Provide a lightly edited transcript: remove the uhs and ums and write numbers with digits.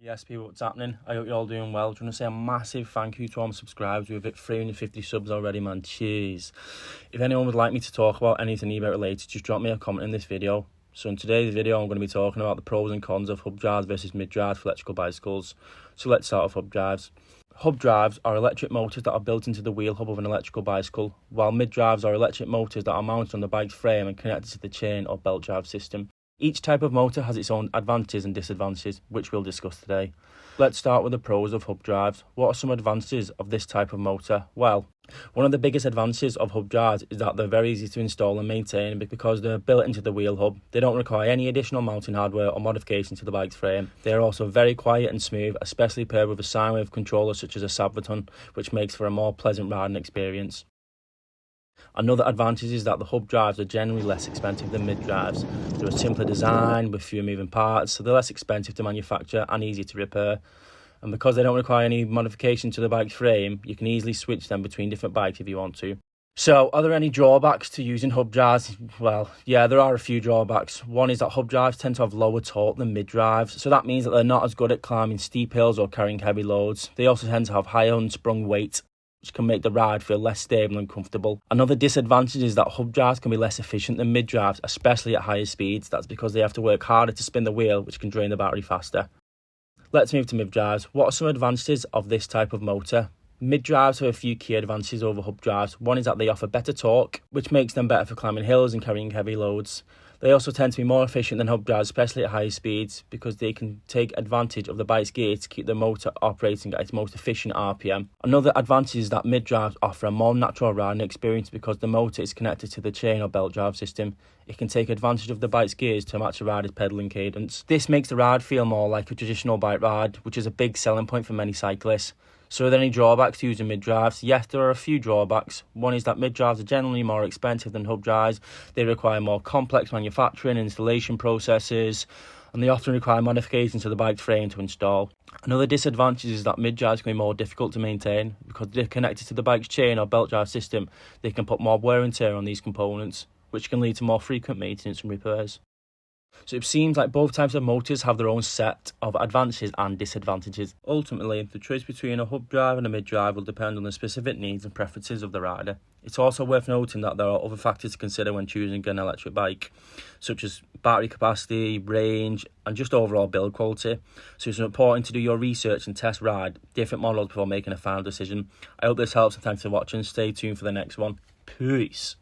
Yes, people, what's happening? I hope you're all doing well. Do you want to say a massive thank you to all my subscribers? We've hit 350 subs already, man. Cheers. If anyone would like me to talk about anything eBay related, just drop me a comment in this video. So in today's video, I'm going to be talking about the pros and cons of hub drives versus mid drives for electrical bicycles. So let's start with hub drives. Hub drives are electric motors that are built into the wheel hub of an electrical bicycle, while mid drives are electric motors that are mounted on the bike's frame and connected to the chain or belt drive system. Each type of motor has its own advantages and disadvantages, which we'll discuss today. Let's start with the pros of hub drives. What are some advantages of this type of motor? Well, one of the biggest advantages of hub drives is that they're very easy to install and maintain because they're built into the wheel hub. They don't require any additional mounting hardware or modification to the bike's frame. They are also very quiet and smooth, especially paired with a sine wave controller such as a Sabvaton, which makes for a more pleasant riding experience. Another advantage is that the hub drives are generally less expensive than mid drives. They're a simpler design with fewer moving parts, so they're less expensive to manufacture and easy to repair. And because they don't require any modification to the bike's frame, you can easily switch them between different bikes if you want to. So, are there any drawbacks to using hub drives? Well, yeah, there are a few drawbacks. One is that hub drives tend to have lower torque than mid drives, so that means that they're not as good at climbing steep hills or carrying heavy loads. They also tend to have higher unsprung weight, which can make the ride feel less stable and comfortable. Another disadvantage is that hub drives can be less efficient than mid drives, especially at higher speeds. That's because they have to work harder to spin the wheel, which can drain the battery faster. Let's move to mid drives. What are some advantages of this type of motor? Mid drives have a few key advantages over hub drives. One is that they offer better torque, which makes them better for climbing hills and carrying heavy loads. They also tend to be more efficient than hub drives, especially at higher speeds, because they can take advantage of the bike's gear to keep the motor operating at its most efficient RPM. Another advantage is that mid drives offer a more natural riding experience because the motor is connected to the chain or belt drive system. It can take advantage of the bike's gears to match the rider's pedalling cadence. This makes the ride feel more like a traditional bike ride, which is a big selling point for many cyclists. So are there any drawbacks to using mid drives? Yes, there are a few drawbacks. One is that mid drives are generally more expensive than hub drives. They require more complex manufacturing and installation processes, and they often require modifications to the bike's frame to install. Another disadvantage is that mid drives can be more difficult to maintain because they're connected to the bike's chain or belt drive system. They can put more wear and tear on these components, which can lead to more frequent maintenance and repairs. So it seems like both types of motors have their own set of advantages and disadvantages. Ultimately, the choice between a hub drive and a mid drive will depend on the specific needs and preferences of the rider. It's also worth noting that there are other factors to consider when choosing an electric bike, such as battery capacity, range, and just overall build quality. So it's important to do your research and test ride different models before making a final decision. I hope this helps and thanks for watching. Stay tuned for the next one. Peace.